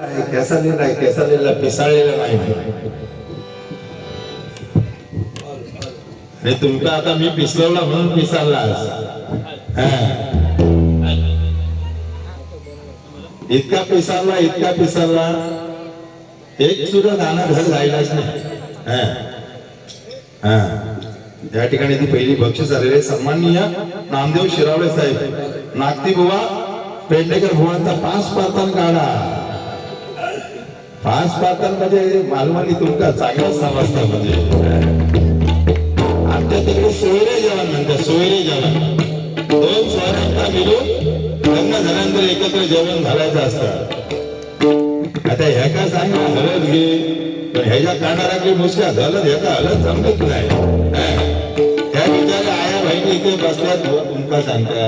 केसालेला पिसाळलेला नाही आणि तुमका आता मी पिसवला म्हणून पिसाळला इतका पिसाळला एक सुद्धा गाणं घर जायलाच नाही. या ठिकाणी ती पहिली बक्षीस आलेले सन्माननीय नामदेव शिरावळे साहेब नागती बुवा पेडणेकर बुवांचा 5 पातान काढा. 5 पातान म्हणजे मालवणी तुमका चांगला समजता. म्हणजे आमच्या तिकडे सोयरे जेवण म्हणतात. सोयरे जेवण 2 सोयऱ्यांचा मिळून लग्न झाल्यानंतर एकत्र जेवण घालायचं असतं. आता ह्या का सांग हलत घे पण ह्याच्या काढणाऱ्याकडे मुश्किल झालं ह्याचा हलत जमत नाही. त्या बिचाऱ्या आया बहिणी इथे बसल्यात तुमका सांगता.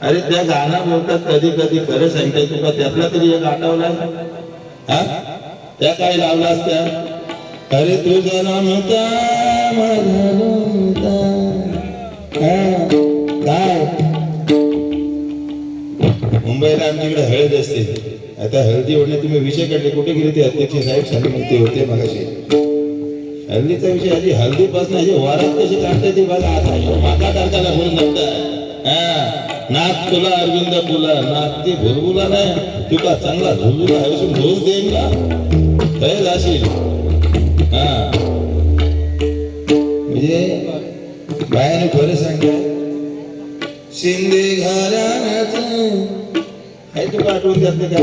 अरे त्या गाणं बोलतात कधी कधी खरं सांगताय तुका त्यातला तरी एक आठवला त्या काय लावलास त्या अरे तुझा नाम काय मुंबईला आमच्याकडे हळद असते. आता हळदी ओढणे तुम्ही विषय काढले कुठे गेले ते अध्यक्ष साहेब सांगितले होते मगाशी. हल्लीचा विषय आधी हल्दीपासून आधी वारात कशी काढता ते बघा. आता माका टाकायला म्हणून नव्हता नाथ तुला अरविंद तुला नाथ ते भुलबुला नाही तुका चांगला झुलबुला आहे डोस देईन ना तय जाशील. म्हणजे बायाने खरं सांगताय शिंदे घराण्याचं काय तुला आठवण जात नाही का.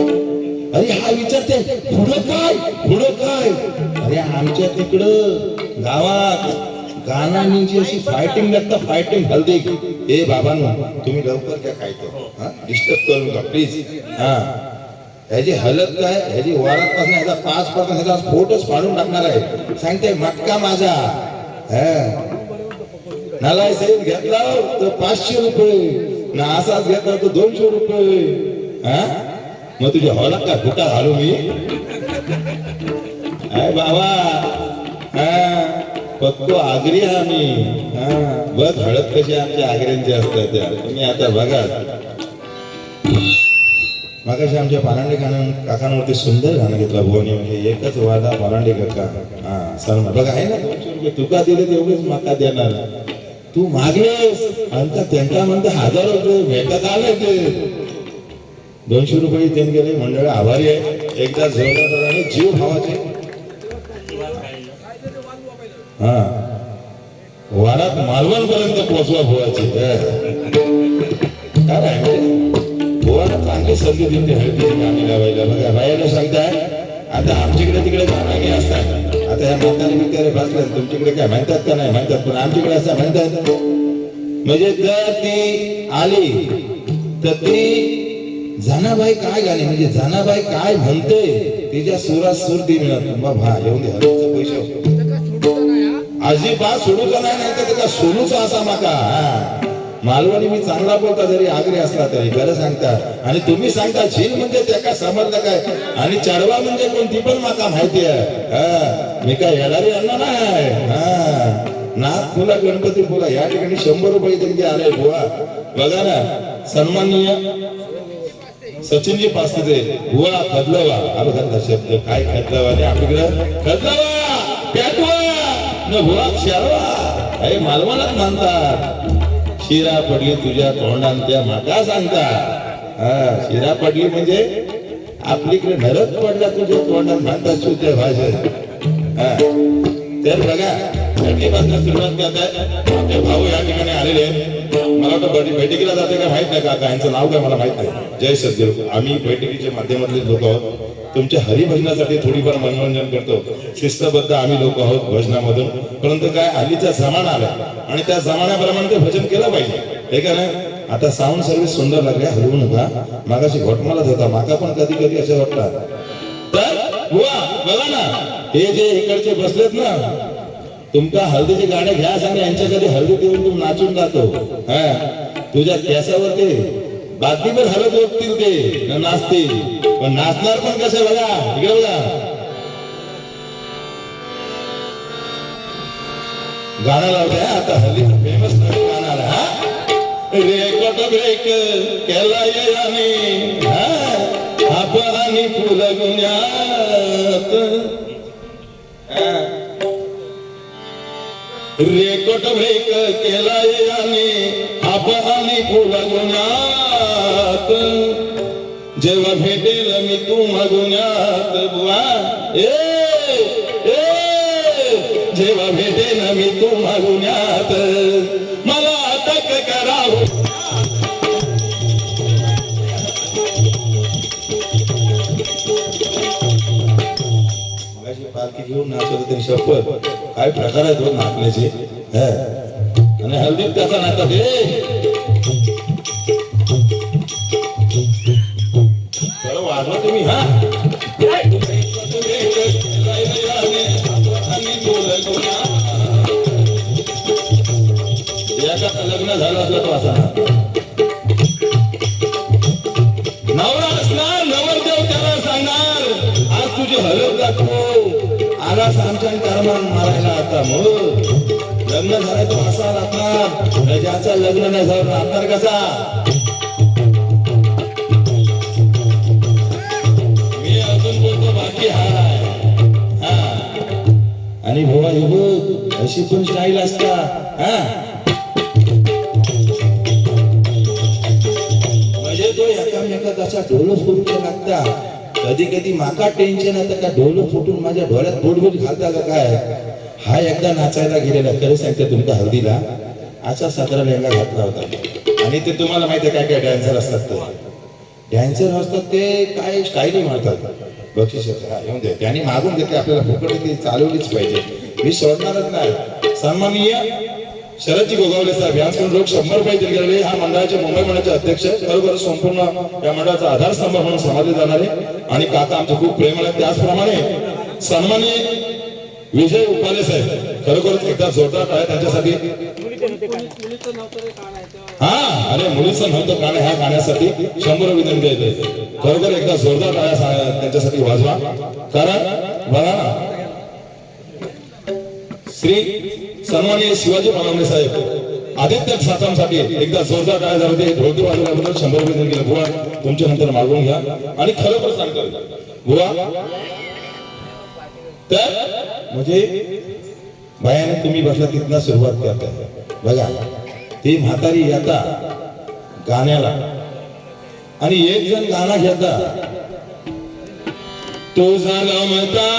अरे हा विचारते पुढं काय अरे आमच्या तिकडं गावात गाणांची अशी फायटिंग लागतं. फायटिंग हलदे हे बाबांनो तुम्ही लवकर क्या काय तो डिस्टर्ब करू नका प्लीज. ह्याची हलत काय ह्याची वारात पासून ह्याचा 5 पासून ह्याचा फोटोच फाडून टाकणार आहे. सांगते मटका माझा नालाय सहित घेतला तर 500 रुपये ना असाच घेतला तर 200 रुपये. मग तुझ्या हॉलात का फुटा घालू मी बाबा. पक्को आगरी आम्ही बघ हळद कशी आमच्या आगऱ्यांची असतात त्या तुम्ही आता बघा. मागाशी आमच्या पारांडे काकांवरती सुंदर गाणं घेतला भुवनी म्हणजे एकच वादा पारांडे काका सलमान बघा आहे ना 200 रुपये तुका दिले तेवढेच माका देणार. तू मागलेस आमचा त्यांचा म्हणते 1000 रुपये भेटत आले ते 200 रुपये त्यांनी गेले. मंडळ आभारी आहे. एकदा जेवणात आणि जीव भावाचे वारात मालवण पर्यंत पोहोचवा भुवाची काय आहे भुवाला चांगली संधी दिली हळदीची गाणी लावायला. बघा बायाला सांगताय आता आमच्याकडे तिकडे गाणी असतात. आता ह्या म्हातारे बिचारे बसतात तुमच्याकडे काय म्हणतात का नाही म्हणतात पण आमच्याकडे असं म्हणतात. म्हणजे जर ती आली तर ती जनाबाई काय गाणी म्हणजे जनाबाई काय म्हणते तिच्या सुरात सूर ती मिळत बाबा येऊन दे हळदीचं पैसे अजिबात सोडूचा नाही तर त्याचा सोडूचा असा माका. मालवणी मी चांगला बोलता जरी आगरी असला तरी खरं सांगता. आणि तुम्ही सांगता झील म्हणजे त्या समर्थक आहे आणि चढवा म्हणजे कोणती पण माका माहिती आहे. मी काय येणारी अण्णा नाही. नाथ फुला गणपती फुला या ठिकाणी 100 रुपये त्यांचे आले बुवा. बघा ना सन्माननीय सचिनजी पास्ते बुवा खदलवा अबघा शब्द काय खदलवा आपल्याकडे खदलवा प्याटवा भुवा शर्वा हे मालवणात म्हणतात. शिरा पडली तुझ्या तोंडात त्या माका सांगतात. शिरा पडली म्हणजे आपलीकडे नरक पडला तुझ्या तोंडात म्हणतात शुद्ध भाषेत. तर बघा बैठकीपासून सुरुवात करताय आमचे भाऊ या ठिकाणी आलेले मला वाटतं बैठकीला जाते का माहित नाही काका यांचं नाव काय मला माहित नाही. जय सद्गुरू. आम्ही बैठकीच्या माध्यमातले लोक आहोत. तुमच्या हरिभजनासाठी थोडीफार मनोरंजन करतो. शिस्तबद्ध आम्ही लोक आहोत भजनामधून. परंतु काय हल्लीचा जमाना आला आणि त्या जमान्याप्रमाणे ते भजन केलं पाहिजे हे का नाही. आता साऊंड सर्व्हिस सुंदर लागले हलवू नका. मागाशी घोटमालच होता माका पण कधी कधी असं वाटतं. तर बुवा बघा ना हे जे इकडचे बसलेत ना तुमका हळदीचे गाणे घ्या सांग यांच्या कधी हळदी देऊन तू नाचून जातो. तुझ्या केसावर ते बातमीवर हळद ओढतील ते नाचतील पण नाचणार पण कसं बघा इकडे बघा. गाणं लावते आता हल्ली फेमस गाणं आला रेकॉर्ड ब्रेक केला याने आपण आणि फुल गुन्ह्यात रेकॉर्ड ब्रेक केला याने आपण आणि फुल गुन्ह्यात जेव्हा भेटेल मी तू गुन्ह्यात बुवा जेव्हा भेटेल मी तू गुन्ह्यात मला अटक करावं पालखी घेऊन नाचवलं तरी शपथ काय प्रकार आहेत हो नाचण्याचे आणि हल्दीत कसा नाचतात बरं वाजवा तुम्ही हा एका लग्न झालं असलं तो असा नवरा असणार नवरदेव त्याला सांगणार आज तुझी हलत दाखव आलास आमच्या कर्मान मारायला आता मग लग्न झालं तो असा लागणार ज्याचं लग्न नाही झालं लागणार कसा मी अजून बोलतो बाकी हाय हा आणि भोवा हे बघ अशी पण स्टाईल असता हा म्हणजे तो एकामेका कसा ढोल फुटून लागता कधी कधी माका टेन्शन येतं का ढोल फुटून माझ्या डोळ्यात बोटबोट घालता का काय हा एकदा नाचायला गेलेला खरं सांगते तुमका हळदीला असा 17 लेंगा घातला होता आणि ते तुम्हाला माहिती आहे काय काय डॅन्सर असतात ते डॅन्सर असतात ते काय स्टाईली मारतात बक्षीस येऊन दे त्यांनी मागून घेतले आपल्याला फुकट ती चालवलीच पाहिजे मी सोडणारच नाही सन्माननीय शरदजी गोगावले साहेब यांच्याकडून लोक 100 रुपये दिले गेले हा मंडळाचे मुंबई मंडळाचे अध्यक्ष खरोखर संपूर्ण या मंडळाचा आधारस्तंभ म्हणून समजले जाणारे आणि काका आमचे खूप प्रेमळ आहेत त्याचप्रमाणे सन्माननीय विजय उपाले साहेब खरोखरच एकदा जोरदार आहे त्यांच्यासाठी हा अरे मुलीचं नव्हतं गाणं ह्या गाण्यासाठी 100 विनंती आहे खरोखर एकदा जोरदार टाळ्या त्यांच्यासाठी वाजवा कारण बघा ना श्री सन्माननीय शिवाजी मालवणे साहेब आदित्य सातामसाठी एकदा जोरदार टाळ्या झाले होते ढोलकी वाजवल्याबद्दल 100 रुपये दिले बुवा तुमच्या नंतर मागवून घ्या आणि खरोखर सांगतो बुवा तर म्हणजे बायाने तुम्ही बसला तिथनं सुरुवात करताय बघा ती म्हातारी येता गाण्याला आणि एक जण गाणं घेता तो झाला मता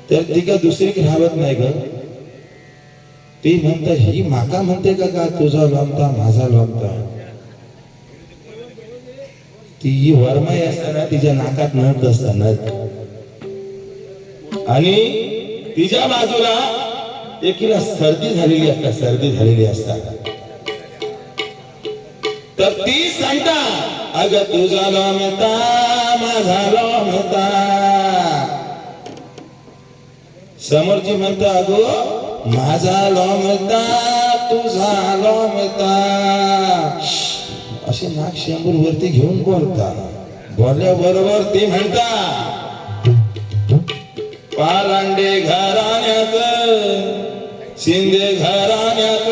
तर ती का दुसरी राहत नाही ग ती म्हणता ही माका म्हणते का तुझा लोमता माझा लोमता ती वरमाई असताना तिच्या नाकात नट असता नट आणि तिच्या बाजूला एकीला सर्दी झालेली असता तर ती सांगता अगं तुझा लोमता माझा लोमता समोरची म्हणता अगो माझा लोमता तुझा लोमता असे नाक शेंबूर वरती घेऊन बोलता बोलल्याबरोबर ती म्हणता पालांडे घराण्याच शिंदे घराण्याच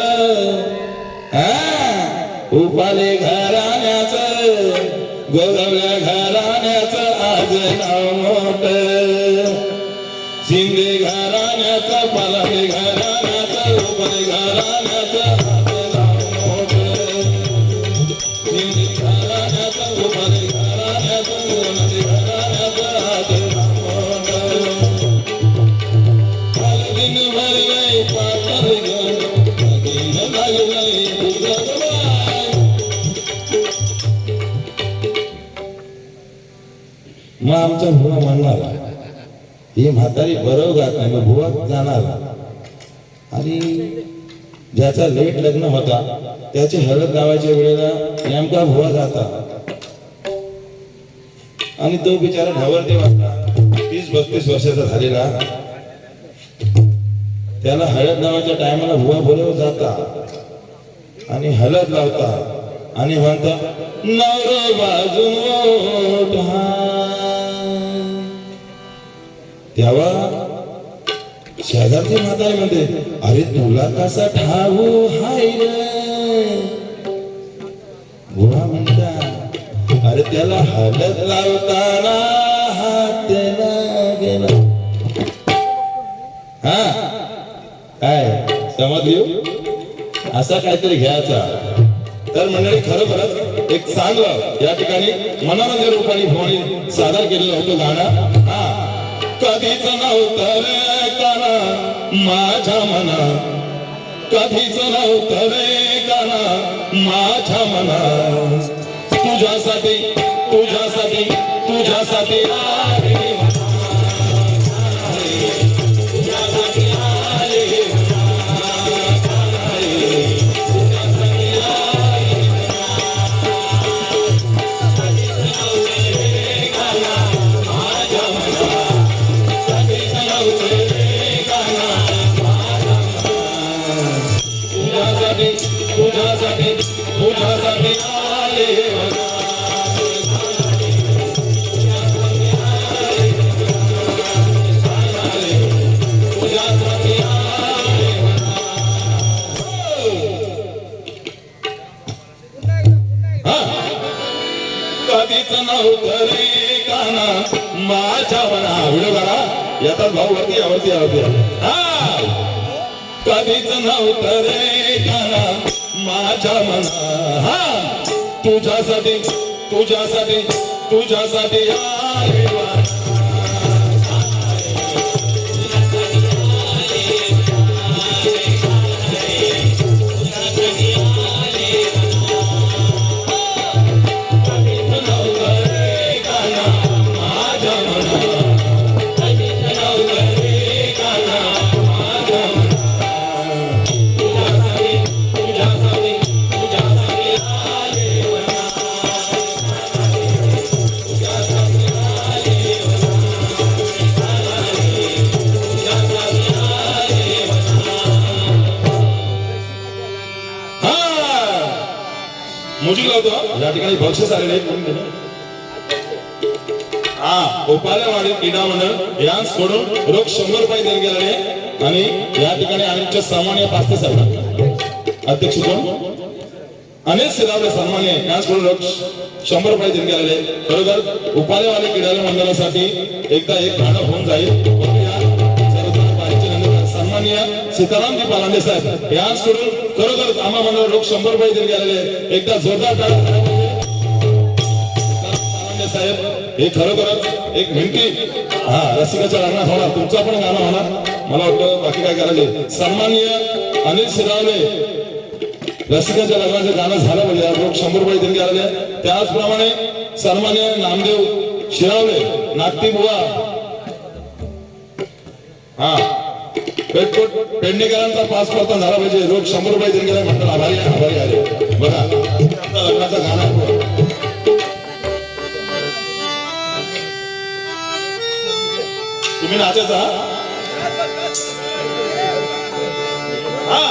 उपाले घराण्याच गोगवल्या घराण्याच आज नाव मोठ शिंदे घराण्याचा पालांडे घराण्याचा उपाले घराण्याचा आज नाव मोठ शिंदे घराण्याचा उपाले घराण्याचा गोगवल्या घराण्याचा आज नाव मोठ दिन भर नाही पातळ दिन लागलंय मग आमचा भुवा म्हणणार ही म्हातारी बरोबर गात नाही मग भुवा जाणार आणि ज्याचा लेट लग्न होता त्याची हळद लावायच्या वेळेला नेमका भुवा जाता आणि तो बिचारा नवरदेव असता 30-32 वर्षाचा झालेला त्याला हळद लावायच्या टायमाला भुवा बरोबर जाता आणि हळद लावता आणि म्हणता नवरो बाजून तेव्हा शेजारची म्हातारी म्हणते अरे तुला कसा ठाऊ हाय रे बुवा म्हणता अरे त्याला हलत लावताना हात गेला हा काय समज येऊ असा काहीतरी घ्यायचा तर मंडळी खरोखरच एक चांगलं या ठिकाणी मनोरंजन रूपाने भवानी सादर केलेलं होतं गाणं हा कधीच नव्हतं रे गाना माझ्या मना कधीच नव्हतं रे गाना माझ्या मना तुझ्यासाठी तुझ्यासाठी तुझ्यासाठी आले कधीच नव्हतं रे गाना माझ्या मना व्हिडिओ करा याचा भाऊ वरती आवडती हा कधीच नव्हतं रे गाना माझ्या मना हा तुझ्यासाठी तुझ्यासाठी तुझ्यासाठी आले म्युझिक लावतो या ठिकाणी बक्षीस आलेले हा गोपालवाडी क्रीडा मंडळ यांकडून रोख 100 रुपये देण्यात गेलेले आणि या ठिकाणी आमचे सन्माननीय पास्ते साहेब अध्यक्ष कोण अनिल सिरावले सन्माननीय यांकडून रोख 100 रुपये देण्यात गेलेले खरोखर गोपालवाडी क्रीडा मंडळासाठी एकदा एक गाणं होऊन जाईल सन्माननीय सीतारामजी पालांडे साहेब यांकडून खरोखर आम्हा मंडळ रोख 100 रुपये देण्यात गेलेले एकदा जोरदार टाळ्या पालांडे साहेब हे खरोखरच एक मिनिटी हा रसिकाच्या लग्नात होणार तुमचा पण गाणं होणार मला वाटतं बाकी काय करायचे सन्माननीय अनिल सिरावले रसिकाच्या लग्नाचं गाणं झालं म्हणजे रोख 100 रुपये देण्यात गेलेले त्याचप्रमाणे सन्माननीय नामदेव शिरावले नागती बुवा हा पेडणेकरांचा पास करता झाला पाहिजे रोख 100 रुपये देऊन गेला म्हणतात आभारी आले बघा लग्नाचा गाणं तुम्ही नाचायचा हा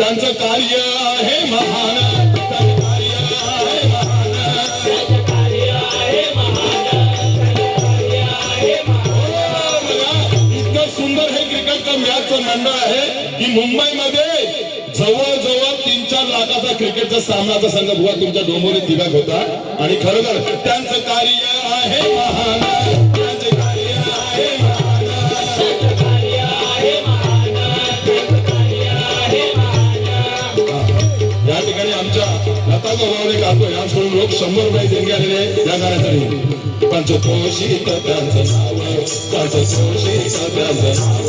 त्यांचं कार्य आहे महान, त्यांचं कार्य आहे महान, त्यांचं कार्य आहे महान, त्यांचं कार्य आहे महान. बघा, इतकं सुंदर हे क्रिकेटचं मॅचचं मंडळ आहे की मुंबईमध्ये जवळजवळ 3-4 लाखाचा क्रिकेटचा सामनाचा संघ बुवा तुमच्या डोंबिवलीत दिव्याक होता. आणि खरोखर त्यांचं कार्य आहे महान, त्यांचं कार्य आहे महान, त्यांचं कार्य आहे महान, त्यांचं कार्य आहे महान. या ठिकाणी आमच्या लता गोगावले काकू यांच्याकडून लोक 100 रुपये देणगी आलेले या गाण्यासाठी. पंचक्रोशीत त्यांचं नाव, पंचक्रोशीत त्यांचं नाव,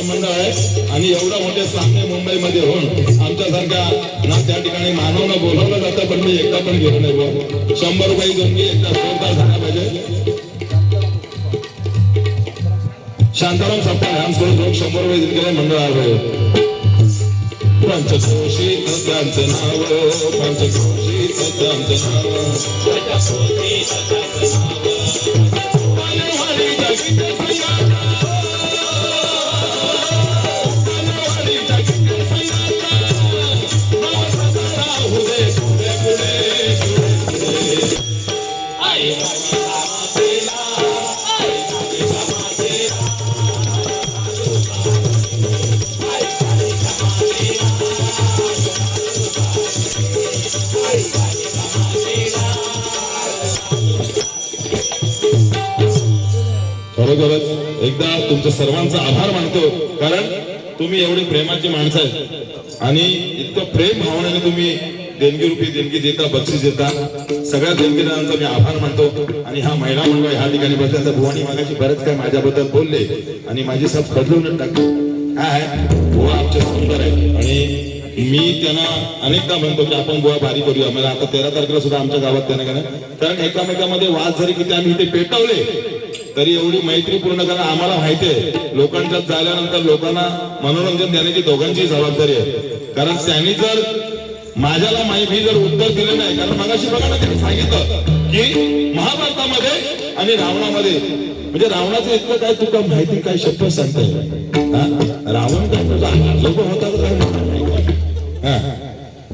मंडळ आहे. आणि एवढा मोठे सामने मुंबईमध्ये होऊन आमच्यासारख्या ना त्या ठिकाणी मानवनं बोलवलं जातं, पण मी एकदा पण गेलो नाही बुवा. 100 रुपये देणगी एकदा जोरदार झाला पाहिजे. शांताराम सप्ताह यांच्याकडून लोक 100 रुपये देणगी मंडळ आहे. पंचक्रोशीत त्यांचं नाव, पंचक्रोशीत त्यांचं नाव, खरोखरच एकदा तुमच्या सर्वांचा आभार मानतो. कारण तुम्ही एवढी प्रेमाची माणसं आहेत आणि इतकं प्रेम भावनेने तुम्ही देणगी रूपी देणगी देता, बक्षीस देता. सगळ्या देणगीदारांचा मी आभार मानतो. आणि हा महिला मंडळ ह्या ठिकाणी बसल्या तर बुवानी मागाशी बरंच काय माझ्याबद्दल बोलले आणि माझी सब बदलून टाकतो. काय बुवा आमचे सुंदर आहे आणि मी त्यांना अनेकदा म्हणतो की आपण बुवा भारी करूया. म्हणजे आता 13 तारखेला सुद्धा आमच्या गावात त्यांना कारण एकामेकामध्ये वाद जरी किती आम्ही इथे पेटवले तरी एवढी मैत्री पूर्ण करणं आम्हाला माहिती आहे. लोकांच्यात झाल्यानंतर लोकांना मनोरंजन देण्याची दोघांची जबाबदारी आहे. कारण त्यांनी जर माझ्याला मी जर उत्तर दिलं नाही, कारण मगाशी बघा ना त्यांनी सांगितलं की महाभारतामध्ये आणि रावणामध्ये म्हणजे रावणाचं इतकं काय तुका माहिती काय शब्द सांगताय. रावण काय तुझा लोक होता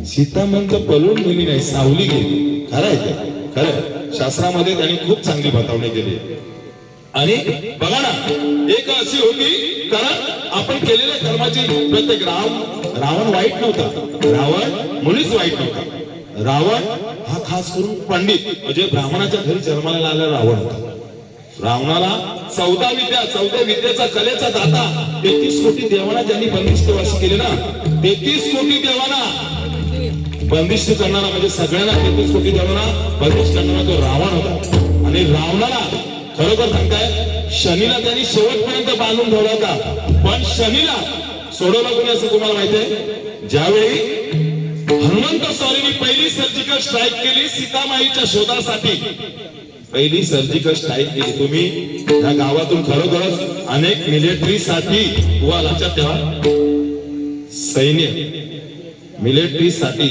सीता म्हणजे पळून गेली नाही, सावली गेली. खरं आहे खरं. शास्त्रामध्ये त्यांनी खूप चांगली बतावणी केली. आणि बघा ना एक अशी होती कारण आपण केलेल्या कर्माची प्रत्येक रावण वाईट नव्हता, रावण मुळीच वाईट नव्हता. रावण हा खास करून पंडित म्हणजे ब्राह्मणाच्या घरी जन्माला आलेला रावण होता. रावणाला 14 विद्येचा कलेचा दाता 33 कोटी देवाना ज्यांनी बंदिष्ट वासी केले ना, 33 कोटी देवाना बंदिष्ट करणारा म्हणजे सगळ्यांना 33 कोटी देवाना बंदिष्ट करणारा तो रावण होता. आणि रावणाला खरोखर सांगताय शनीला त्यांनी शेवटपर्यंत बांधून ठेवला होता, पण शनीला सोडवलं कोणी असं तुम्हाला माहितीये? ज्यावेळी हनुमंत स्वामींनी पहिली सर्जिकल स्ट्राईक केली सीतामाईच्या शोधासाठी, पहिली सर्जिकल स्ट्राईक केली. तुम्ही या गावातून खरोखरच अनेक मिलिटरी साठी बुवा लक्षात ठेवा, सैन्य मिलिटरी साठी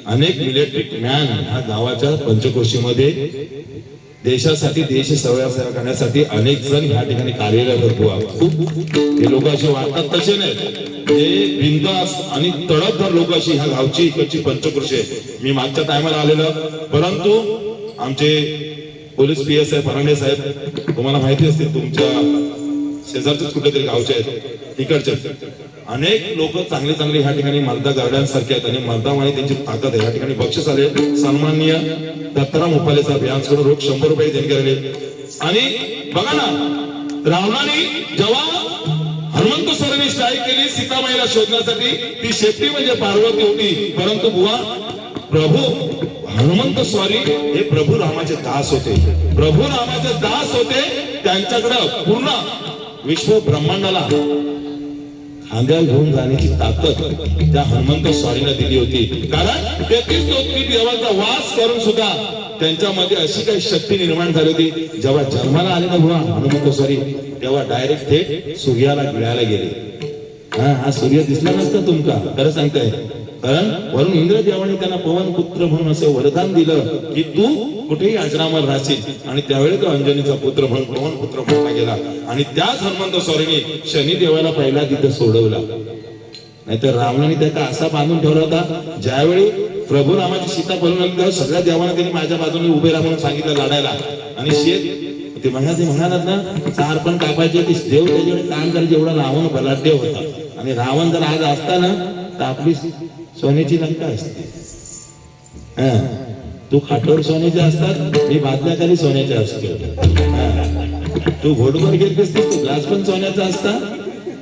अनेक मिलिटरी मॅन ह्या गावाच्या पंचक्रोशीमध्ये देशासाठी देश सेवा करण्यासाठी अनेक जण ह्या ठिकाणी कार्यरत होतो. हे लोक असे वाटतात तसे नाही, हे बिंदास आणि तडफदार लोक अशी ह्या गावची इकडची पंचक्रोशी आहे. मी मागच्या टायमाला आलेलं, परंतु आमचे पोलीस PSI फरांडे साहेब तुम्हाला माहिती असतील, तुमच्या शेजारचेच कुठेतरी गावचे आहेत, तिकडचे अनेक लोक चांगले चांगले ह्या ठिकाणी मर्दा गार्डनसारखे आहेत आणि मर्दामाने त्यांची ताकद आहे. ह्या ठिकाणी बक्षीस आले. सन्माननीय दत्ताराम उपाले साहेब यांच्याकडून रोख 100 रुपये देणगी आले. आणि बघा ना रावणाने जेव्हा हनुमंत स्वामींनी स्ट्राईक केली सीतामाईला शोधण्यासाठी, ती शेपटी म्हणजे पार्वती होती, परंतु बुवा प्रभू हनुमंत स्वामी हे प्रभू रामाचे दास होते, प्रभू रामाचे दास होते. त्यांच्याकडे पूर्ण विश्व ब्रह्मांडाला खांद्यावर घेऊन जाण्याची ताकद त्या हनुमंत स्वारीला दिली होती. कारण 33 कोटी देवाचा वास करून सुद्धा त्यांच्यामध्ये अशी काही शक्ती निर्माण झाली होती. जेव्हा जन्माला आले ना बुवा हनुमंत स्वारी, तेव्हा डायरेक्ट थेट सूर्याला गिळायला गेले. हा सूर्य दिसला नसता तुमका, खरं सांगताय. कारण वरून इंद्र देवाने त्यांना पवन पुत्र म्हणून असे वरदान दिलं की तू कुठेही आश्रमावर राहशील. आणि त्यावेळी तो अंजनीचा पुत्र म्हणून पवन पुत्र म्हटला गेला. आणि त्याच हनुमंत स्वारीने शनी देवाला पहिला तिथं सोडवला. नाहीतर रावणाने त्याचा असा बांधून ठेवला होता, ज्यावेळी प्रभू रामाची सीता पळून आली तेव्हा सगळ्या देवांना त्यांनी माझ्या बाजूने उभे राहा म्हणून सांगितलं लढायला. आणि ते म्हणालात ना 4 पण कापायचे, ते देव त्याच्याकडे काम करायचे. एवढा रावण बलाढ्य होता. आणि रावण जर आज असता ना तर आपली सोन्याची लंका असते. तू खाटोर सोन्याचे असतात, मी बादल्याखाली सोन्याचे असतो. तू घोटभर घेत असतेस, तू ग्लास पण सोन्याचा असता,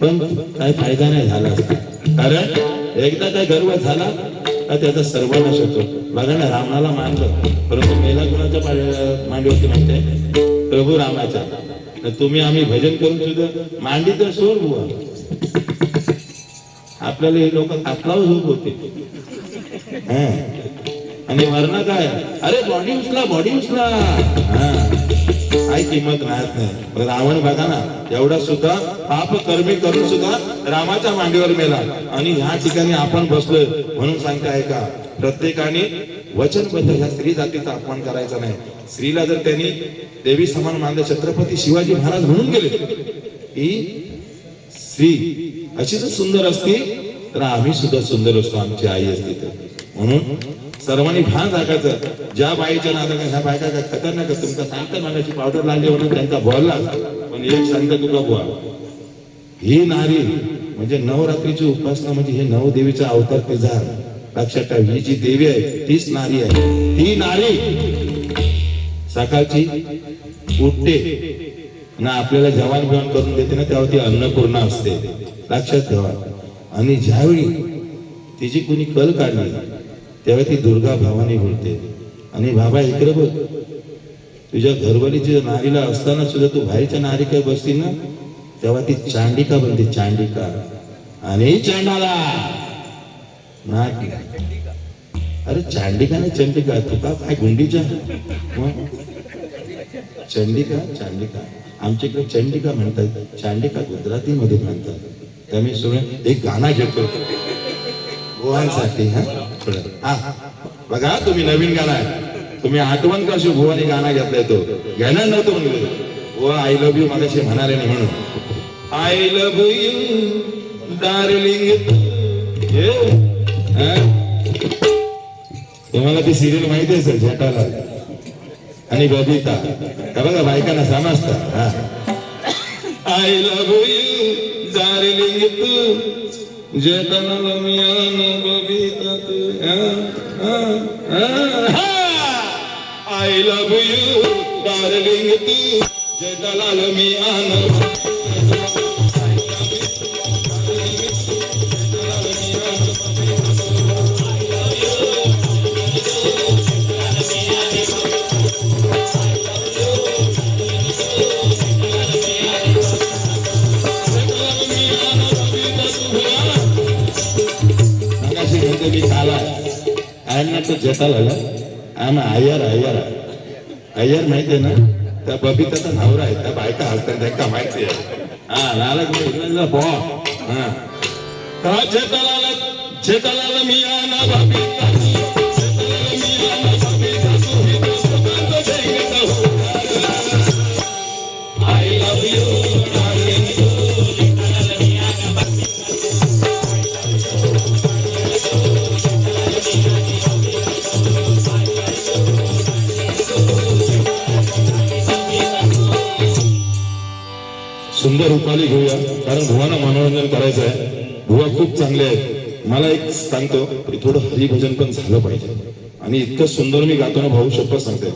पण काय फायदा नाही झाला असता. कारण एकदा काय गर्व झाला का त्याचा सर्वनाश होतो. बघा ना, रावणाला मानलं परंतु मेला कुणाच्या मांडीवरती म्हणते, प्रभू रामाच्या. तुम्ही आम्ही भजन करून सुद्धा मांडी तर सोड बुवा. आपल्याला हे लोक कापलाव झोप होते. आणि वर्ण काय, अरे बॉडी उचला. काही किंमत राहत नाही. रावण बघा ना, एवढा सुद्धा पाप कर्मी करून सुद्धा रामाच्या मांडीवर मेला. आणि ह्या ठिकाणी आपण बसलोय म्हणून सांगताय का, प्रत्येकाने वचनबद्ध ह्या स्त्री जातीचा अपमान करायचा नाही. स्त्रीला जर त्यांनी देवी समान मानले, छत्रपती शिवाजी महाराज म्हणून गेले की स्त्री अशी जर सुंदर असती तर आम्ही सुद्धा सुंदर असतो, आमची आई असती तर. म्हणून सर्वांनी भान राखायचं. ज्या बाईच्या नादाला ह्या बायका काय खतरनाक तुमका सांगता मागाची पावडर लागली म्हणून त्यांचा बोलला. पण एक सांगता तुका बुवा, ही नारी म्हणजे नवरात्रीची उपासना, म्हणजे हे नवदेवीचा अवतार ते झाड. लक्षात ठेव, ही जी देवी आहे तीच नारी आहे. ती नारी सकाळची उठते ना, आपल्याला जेवण बिवण करून देते ना, तेव्हा ती अन्नपूर्णा असते. लक्षात ठेवा. आणि ज्यावेळी तिची कुणी कल काढली तेव्हा ती दुर्गा भवानी बोलते. आणि बाबा इकडे बघ, तुझ्या घरवालीच्या नारीला असताना सुद्धा तू बाहेरच्या नारी काय बसती ना, तेव्हा ती चांडिका बनते. चांडिका आणि चांडाला नाक. अरे चांडिका नाही चंडिका, तुका काय गुंडीच्या चांडिका. आमच्याकडे चंडिका म्हणतात, चांडिका गुजराती मध्ये म्हणतात. त्यामुळे सोडून एक गाणं घेतो भुवांसाठी. हा बघा, तुम्ही नवीन गाणं आहे, तुम्ही आठवण कशी भुवानी गाणं घेतलाय तो घेणार नव्हतं म्हणून. व आय लव्ह यू मगाशी म्हणाले नाही म्हणून. I love you darling. तुम्हाला ती सिरियल माहिती आहे सर, जेठालाल आणि बबिता. का बघा बायकांना समजतात. आय लव्ह यू डार्लिंग तू, जेठालाल मियान बबिता तू. आय लव्ह यू डार्लिंग तू, जेठालाल मियान. तो जेठालाल अय्यर माहितीये ना, त्या बबिताचा नवरा आहे. त्या बायका हसतात त्यांना माहिती आहे. नालक Jethalal मियाना Babita. I love you darling. सुंदर रूपाली घेऊया, कारण भुवाना मनोरंजन करायचं आहे. भुवा खूप चांगले आहेत. मला एक सांगतो की थोडं हरिभजन पण झालं पाहिजे. आणि इतकं सुंदर मी गातो ना भाऊ, शपथ सांगते.